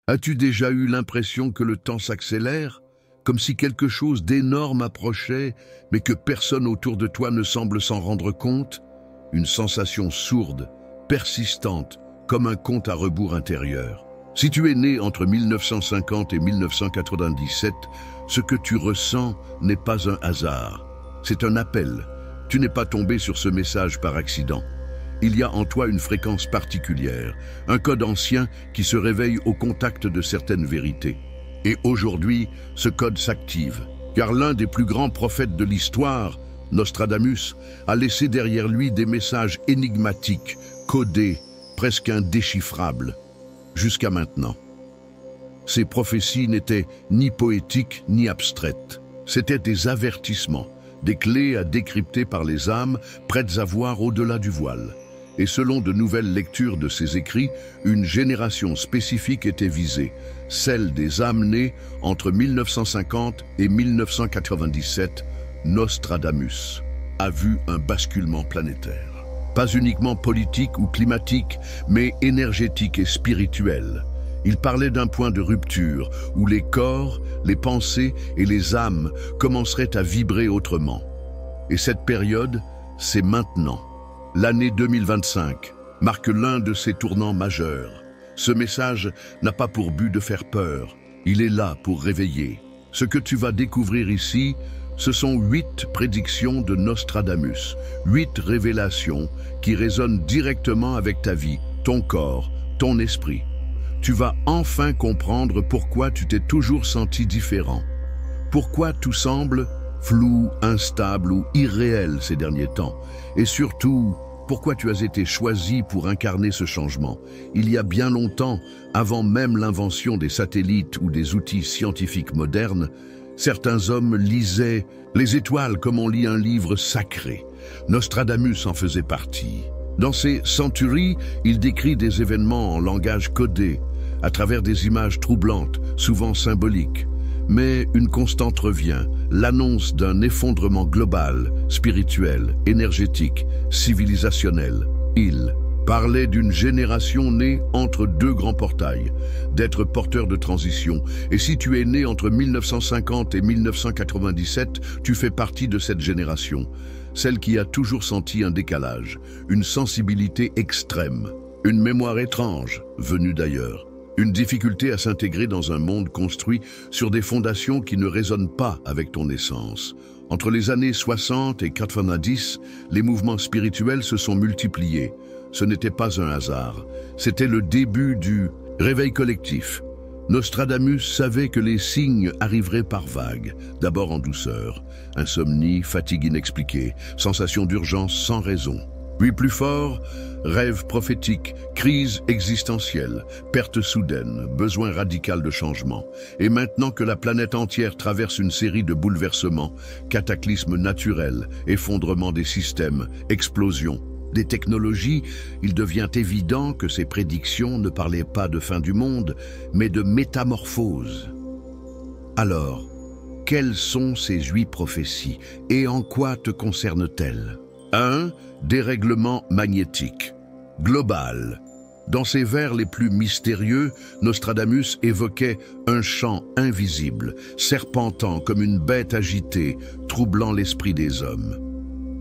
As-tu déjà eu l'impression que le temps s'accélère, comme si quelque chose d'énorme approchait, mais que personne autour de toi ne semble s'en rendre compte? Une sensation sourde, persistante, comme un compte à rebours intérieur. Si tu es né entre 1950 et 1997, ce que tu ressens n'est pas un hasard. C'est un appel. Tu n'es pas tombé sur ce message par accident. Il y a en toi une fréquence particulière, un code ancien qui se réveille au contact de certaines vérités. Et aujourd'hui, ce code s'active, car l'un des plus grands prophètes de l'histoire, Nostradamus, a laissé derrière lui des messages énigmatiques, codés, presque indéchiffrables, jusqu'à maintenant. Ces prophéties n'étaient ni poétiques ni abstraites. C'étaient des avertissements, des clés à décrypter par les âmes prêtes à voir au-delà du voile. Et selon de nouvelles lectures de ces écrits, une génération spécifique était visée, celle des âmes nées entre 1950 et 1997. Nostradamus a vu un basculement planétaire. Pas uniquement politique ou climatique, mais énergétique et spirituel. Il parlait d'un point de rupture où les corps, les pensées et les âmes commenceraient à vibrer autrement. Et cette période, c'est maintenant. L'année 2025 marque l'un de ces tournants majeurs. Ce message n'a pas pour but de faire peur, il est là pour réveiller. Ce que tu vas découvrir ici, ce sont 8 prédictions de Nostradamus, 8 révélations qui résonnent directement avec ta vie, ton corps, ton esprit. Tu vas enfin comprendre pourquoi tu t'es toujours senti différent. Pourquoi tout semble flou, instable ou irréel ces derniers temps. Et surtout, pourquoi tu as été choisi pour incarner ce changement. Il y a bien longtemps, avant même l'invention des satellites ou des outils scientifiques modernes, certains hommes lisaient les étoiles comme on lit un livre sacré. Nostradamus en faisait partie. Dans ses Centuries, il décrit des événements en langage codé, à travers des images troublantes, souvent symboliques. Mais une constante revient, l'annonce d'un effondrement global, spirituel, énergétique, civilisationnel. Il parlait d'une génération née entre 2 grands portails, d'être porteur de transition. Et si tu es né entre 1950 et 1997, tu fais partie de cette génération, celle qui a toujours senti un décalage, une sensibilité extrême, une mémoire étrange, venue d'ailleurs. Une difficulté à s'intégrer dans un monde construit sur des fondations qui ne résonnent pas avec ton essence. Entre les années 60 et 90, les mouvements spirituels se sont multipliés. Ce n'était pas un hasard. C'était le début du réveil collectif. Nostradamus savait que les signes arriveraient par vagues, d'abord en douceur. Insomnie, fatigue inexpliquée, sensation d'urgence sans raison. Puis plus fort, rêve prophétique, crise existentielle, perte soudaine, besoin radical de changement. Et maintenant que la planète entière traverse une série de bouleversements, cataclysmes naturels, effondrement des systèmes, explosions des technologies, il devient évident que ces prédictions ne parlaient pas de fin du monde, mais de métamorphose. Alors, quelles sont ces 8 prophéties et en quoi te concernent-elles? 1. Dérèglement magnétique. Global. Dans ses vers les plus mystérieux, Nostradamus évoquait un champ invisible, serpentant comme une bête agitée, troublant l'esprit des hommes.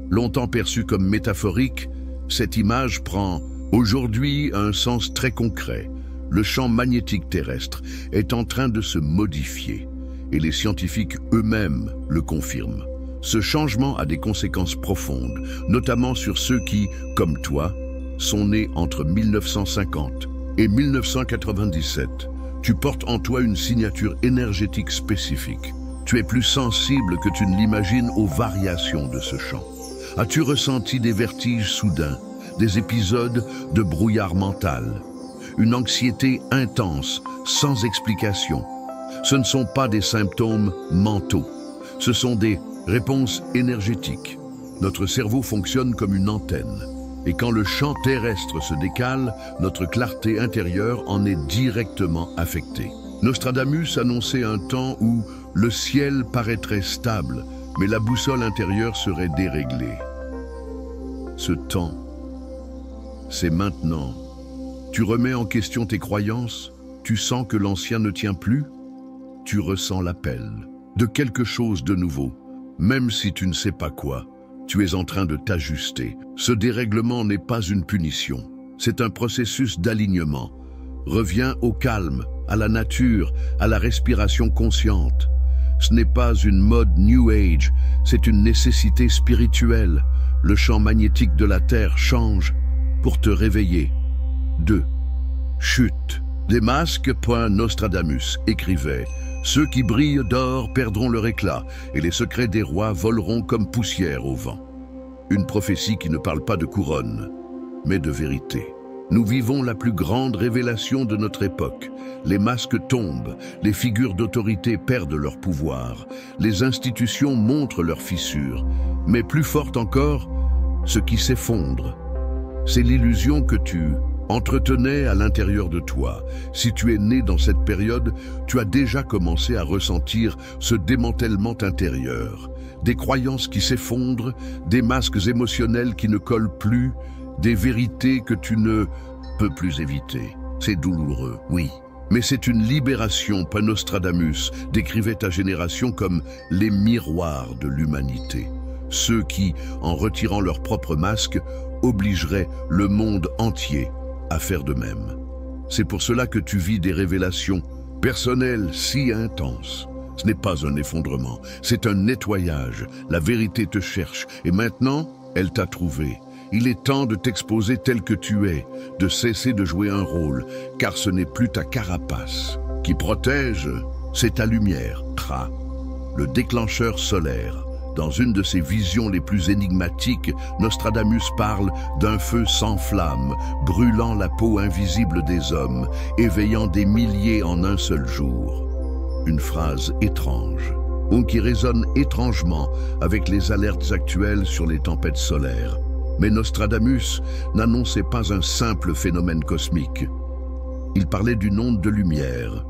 Longtemps perçu comme métaphorique, cette image prend aujourd'hui un sens très concret. Le champ magnétique terrestre est en train de se modifier, et les scientifiques eux-mêmes le confirment. Ce changement a des conséquences profondes, notamment sur ceux qui, comme toi, sont nés entre 1950 et 1997. Tu portes en toi une signature énergétique spécifique. Tu es plus sensible que tu ne l'imagines aux variations de ce champ. As-tu ressenti des vertiges soudains, des épisodes de brouillard mental, une anxiété intense, sans explication? Ce ne sont pas des symptômes mentaux, ce sont des réponse énergétique. Notre cerveau fonctionne comme une antenne. Et quand le champ terrestre se décale, notre clarté intérieure en est directement affectée. Nostradamus annonçait un temps où le ciel paraîtrait stable, mais la boussole intérieure serait déréglée. Ce temps, c'est maintenant. Tu remets en question tes croyances, Tu sens que l'ancien ne tient plus? Tu ressens l'appel de quelque chose de nouveau. Même si tu ne sais pas quoi, tu es en train de t'ajuster. Ce dérèglement n'est pas une punition, c'est un processus d'alignement. Reviens au calme, à la nature, à la respiration consciente. Ce n'est pas une mode New Age, c'est une nécessité spirituelle. Le champ magnétique de la Terre change pour te réveiller. 2. Chute. Les masques, Nostradamus écrivait « Ceux qui brillent d'or perdront leur éclat, et les secrets des rois voleront comme poussière au vent. » Une prophétie qui ne parle pas de couronne, mais de vérité. Nous vivons la plus grande révélation de notre époque. Les masques tombent, les figures d'autorité perdent leur pouvoir, les institutions montrent leurs fissures, mais plus forte encore, ce qui s'effondre. C'est l'illusion que tu entretenais à l'intérieur de toi. Si tu es né dans cette période, tu as déjà commencé à ressentir ce démantèlement intérieur. Des croyances qui s'effondrent, des masques émotionnels qui ne collent plus, des vérités que tu ne peux plus éviter. C'est douloureux, oui. Mais c'est une libération. Nostradamus décrivait ta génération comme les miroirs de l'humanité. Ceux qui, en retirant leur propre masque, obligeraient le monde entier à faire de même. C'est pour cela que tu vis des révélations personnelles si intenses. Ce n'est pas un effondrement, c'est un nettoyage. La vérité te cherche et maintenant, elle t'a trouvé. Il est temps de t'exposer tel que tu es, de cesser de jouer un rôle, car ce n'est plus ta carapace qui protège, c'est ta lumière. Le déclencheur solaire. Dans une de ses visions les plus énigmatiques, Nostradamus parle d'un feu sans flamme, brûlant la peau invisible des hommes, éveillant des milliers en un seul jour. Une phrase étrange, ou qui résonne étrangement avec les alertes actuelles sur les tempêtes solaires. Mais Nostradamus n'annonçait pas un simple phénomène cosmique. Il parlait d'une onde de lumière,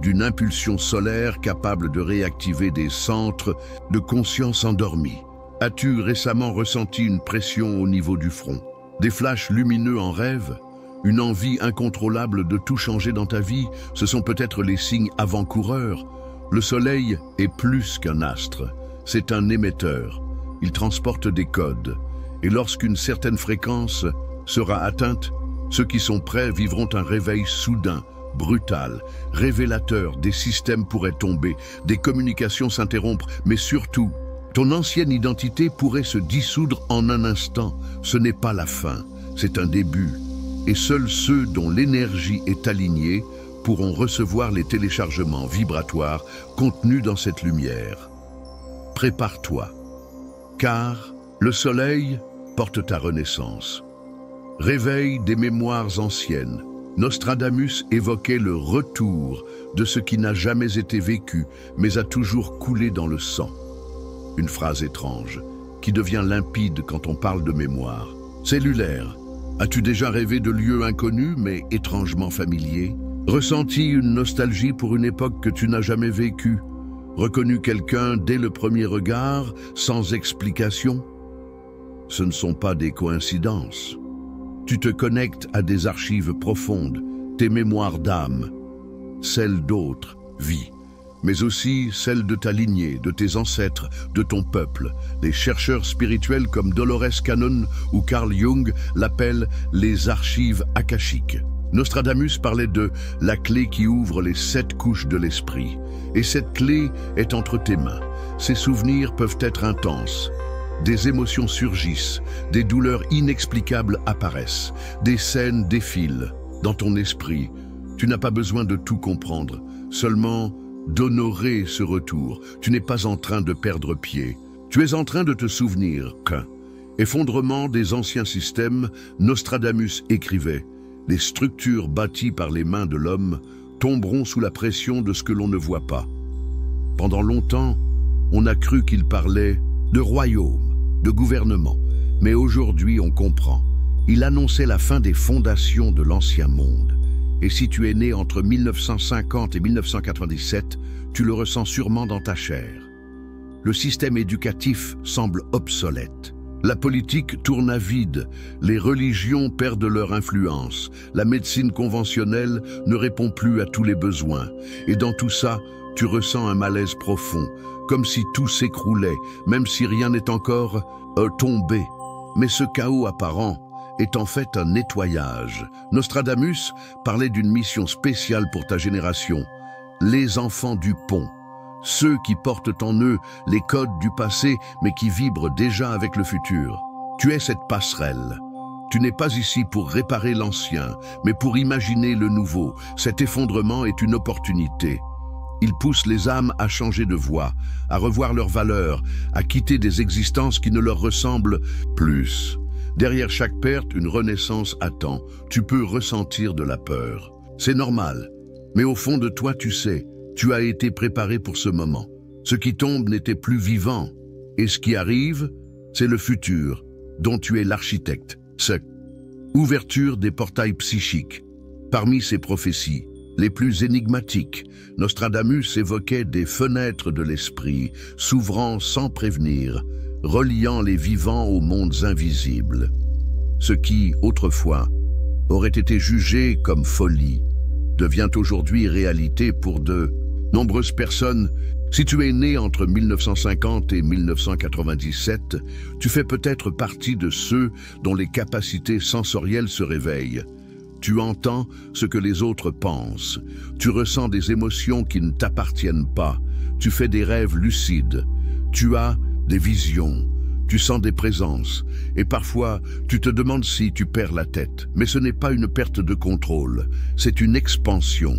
d'une impulsion solaire capable de réactiver des centres de conscience endormis. As-tu récemment ressenti une pression au niveau du front? Des flashs lumineux en rêve? Une envie incontrôlable de tout changer dans ta vie? Ce sont peut-être les signes avant-coureurs. Le soleil est plus qu'un astre, c'est un émetteur. Il transporte des codes. Et lorsqu'une certaine fréquence sera atteinte, ceux qui sont prêts vivront un réveil soudain, brutal, révélateur. Des systèmes pourraient tomber, des communications s'interrompre, mais surtout, ton ancienne identité pourrait se dissoudre en un instant. Ce n'est pas la fin, c'est un début. Et seuls ceux dont l'énergie est alignée pourront recevoir les téléchargements vibratoires contenus dans cette lumière. Prépare-toi, car le soleil porte ta renaissance. Réveil des mémoires anciennes. Nostradamus évoquait le retour de ce qui n'a jamais été vécu, mais a toujours coulé dans le sang. Une phrase étrange, qui devient limpide quand on parle de mémoire. Cellulaire. As-tu déjà rêvé de lieux inconnus, mais étrangement familiers? Ressenti une nostalgie pour une époque que tu n'as jamais vécue? Reconnu quelqu'un dès le premier regard, sans explication? Ce ne sont pas des coïncidences. Tu te connectes à des archives profondes, tes mémoires d'âme, celles d'autres vies, mais aussi celles de ta lignée, de tes ancêtres, de ton peuple. Les chercheurs spirituels comme Dolores Cannon ou Carl Jung l'appellent les archives akashiques. Nostradamus parlait de la clé qui ouvre les 7 couches de l'esprit. Et cette clé est entre tes mains. Ces souvenirs peuvent être intenses. Des émotions surgissent, des douleurs inexplicables apparaissent, des scènes défilent dans ton esprit. Tu n'as pas besoin de tout comprendre, seulement d'honorer ce retour. Tu n'es pas en train de perdre pied. Tu es en train de te souvenir qu'un effondrement des anciens systèmes, Nostradamus écrivait « Les structures bâties par les mains de l'homme tomberont sous la pression de ce que l'on ne voit pas. » Pendant longtemps, on a cru qu'il parlait de royaume, de gouvernement, mais aujourd'hui on comprend. Il annonçait la fin des fondations de l'ancien monde. Et si tu es né entre 1950 et 1997, tu le ressens sûrement dans ta chair. Le système éducatif semble obsolète. La politique tourne à vide, les religions perdent leur influence, la médecine conventionnelle ne répond plus à tous les besoins. Et dans tout ça, tu ressens un malaise profond, comme si tout s'écroulait, même si rien n'est encore tombé. Mais ce chaos apparent est en fait un nettoyage. Nostradamus parlait d'une mission spéciale pour ta génération, les enfants du pont. Ceux qui portent en eux les codes du passé, mais qui vibrent déjà avec le futur. Tu es cette passerelle. Tu n'es pas ici pour réparer l'ancien, mais pour imaginer le nouveau. Cet effondrement est une opportunité. Il pousse les âmes à changer de voie, à revoir leurs valeurs, à quitter des existences qui ne leur ressemblent plus. Derrière chaque perte, une renaissance attend. Tu peux ressentir de la peur. C'est normal. Mais au fond de toi, tu sais, tu as été préparé pour ce moment. Ce qui tombe n'était plus vivant. Et ce qui arrive, c'est le futur, dont tu es l'architecte. Ouverture des portails psychiques. Parmi ces prophéties, les plus énigmatiques, Nostradamus évoquait des fenêtres de l'esprit, s'ouvrant sans prévenir, reliant les vivants aux mondes invisibles. Ce qui, autrefois, aurait été jugé comme folie, devient aujourd'hui réalité pour de nombreuses personnes. Si tu es né entre 1950 et 1997, tu fais peut-être partie de ceux dont les capacités sensorielles se réveillent. Tu entends ce que les autres pensent. Tu ressens des émotions qui ne t'appartiennent pas. Tu fais des rêves lucides. Tu as des visions. Tu sens des présences. Et parfois, tu te demandes si tu perds la tête. Mais ce n'est pas une perte de contrôle. C'est une expansion.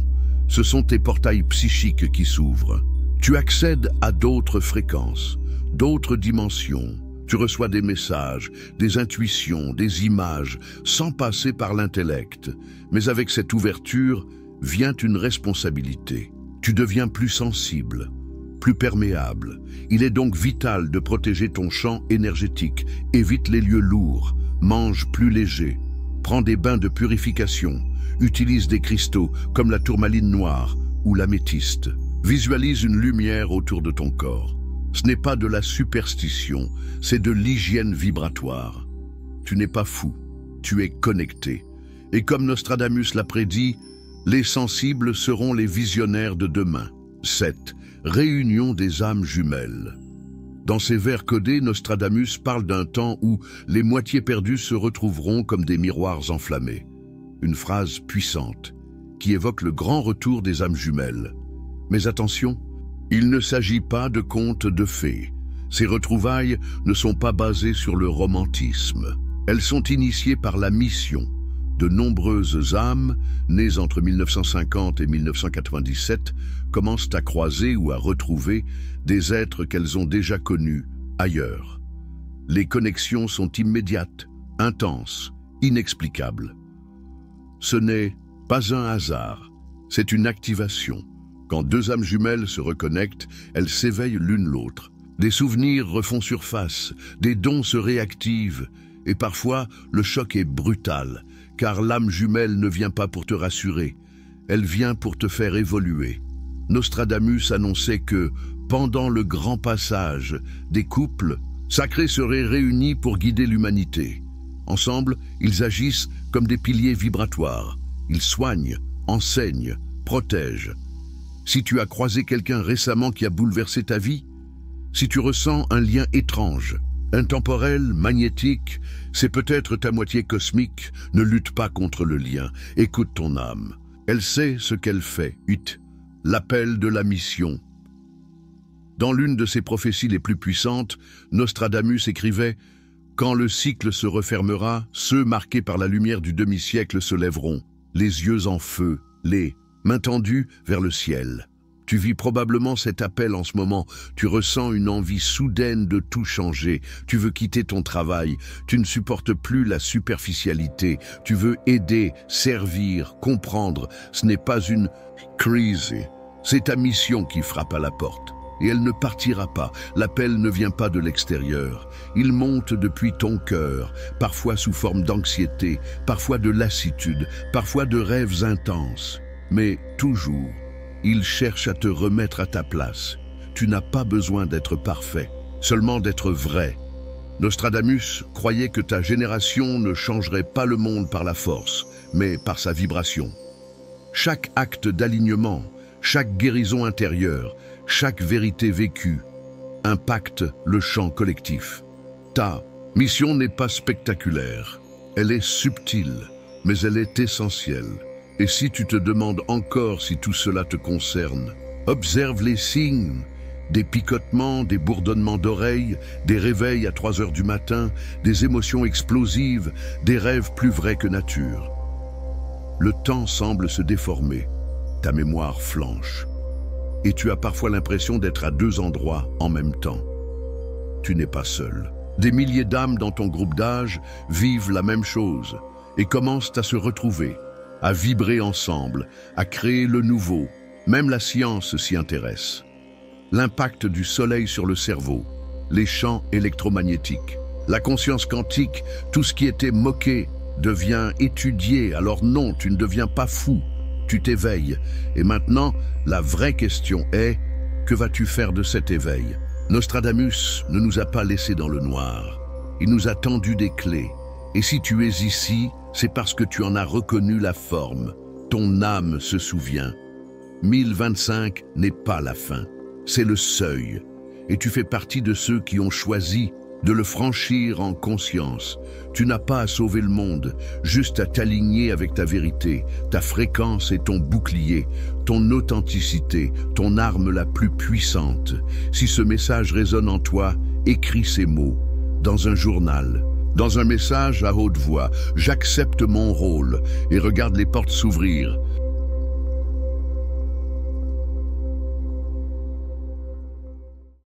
Ce sont tes portails psychiques qui s'ouvrent. Tu accèdes à d'autres fréquences, d'autres dimensions. Tu reçois des messages, des intuitions, des images, sans passer par l'intellect. Mais avec cette ouverture vient une responsabilité. Tu deviens plus sensible, plus perméable. Il est donc vital de protéger ton champ énergétique. Évite les lieux lourds, mange plus léger, prends des bains de purification, utilise des cristaux comme la tourmaline noire ou l'améthyste. Visualise une lumière autour de ton corps. Ce n'est pas de la superstition, c'est de l'hygiène vibratoire. Tu n'es pas fou, tu es connecté. Et comme Nostradamus l'a prédit, les sensibles seront les visionnaires de demain. 7. Réunion des âmes jumelles. Dans ses vers codés, Nostradamus parle d'un temps où les moitiés perdues se retrouveront comme des miroirs enflammés. Une phrase puissante qui évoque le grand retour des âmes jumelles. Mais attention, il ne s'agit pas de contes de fées. Ces retrouvailles ne sont pas basées sur le romantisme. Elles sont initiées par la mission. De nombreuses âmes, nées entre 1950 et 1997, commencent à croiser ou à retrouver des êtres qu'elles ont déjà connus ailleurs. Les connexions sont immédiates, intenses, inexplicables. Ce n'est pas un hasard, c'est une activation. Quand deux âmes jumelles se reconnectent, elles s'éveillent l'une l'autre. Des souvenirs refont surface, des dons se réactivent, et parfois le choc est brutal, car l'âme jumelle ne vient pas pour te rassurer, elle vient pour te faire évoluer. Nostradamus annonçait que, pendant le grand passage, des couples sacrés seraient réunis pour guider l'humanité. Ensemble, ils agissent comme des piliers vibratoires. Ils soignent, enseignent, protègent. Si tu as croisé quelqu'un récemment qui a bouleversé ta vie, si tu ressens un lien étrange, intemporel, magnétique, c'est peut-être ta moitié cosmique. Ne lutte pas contre le lien, écoute ton âme. Elle sait ce qu'elle fait. 8. L'appel de la mission. Dans l'une de ses prophéties les plus puissantes, Nostradamus écrivait « Quand le cycle se refermera, ceux marqués par la lumière du demi-siècle se lèveront, les yeux en feu, les mains tendues vers le ciel. » Tu vis probablement cet appel en ce moment. Tu ressens une envie soudaine de tout changer. Tu veux quitter ton travail. Tu ne supportes plus la superficialité. Tu veux aider, servir, comprendre. Ce n'est pas une crise. C'est ta mission qui frappe à la porte. Et elle ne partira pas. L'appel ne vient pas de l'extérieur. Il monte depuis ton cœur, parfois sous forme d'anxiété, parfois de lassitude, parfois de rêves intenses. Mais toujours, il cherche à te remettre à ta place. Tu n'as pas besoin d'être parfait, seulement d'être vrai. Nostradamus croyait que ta génération ne changerait pas le monde par la force, mais par sa vibration. Chaque acte d'alignement, chaque guérison intérieure, chaque vérité vécue impacte le champ collectif. Ta mission n'est pas spectaculaire, elle est subtile, mais elle est essentielle. Et si tu te demandes encore si tout cela te concerne, observe les signes, des picotements, des bourdonnements d'oreilles, des réveils à 3 heures du matin, des émotions explosives, des rêves plus vrais que nature. Le temps semble se déformer, ta mémoire flanche, et tu as parfois l'impression d'être à 2 endroits en même temps. Tu n'es pas seul. Des milliers d'âmes dans ton groupe d'âge vivent la même chose et commencent à se retrouver, à vibrer ensemble, à créer le nouveau. Même la science s'y intéresse. L'impact du soleil sur le cerveau, les champs électromagnétiques, la conscience quantique, tout ce qui était moqué devient étudié. Alors non, tu ne deviens pas fou, tu t'éveilles. Et maintenant, la vraie question est, que vas-tu faire de cet éveil? Nostradamus ne nous a pas laissés dans le noir. Il nous a tendu des clés. Et si tu es ici, c'est parce que tu en as reconnu la forme. Ton âme se souvient. 1025 n'est pas la fin. C'est le seuil, et tu fais partie de ceux qui ont choisi de le franchir en conscience. Tu n'as pas à sauver le monde, juste à t'aligner avec ta vérité, ta fréquence et ton bouclier, ton authenticité, ton arme la plus puissante. Si ce message résonne en toi, écris ces mots dans un journal, dans un message à haute voix. J'accepte mon rôle et regarde les portes s'ouvrir.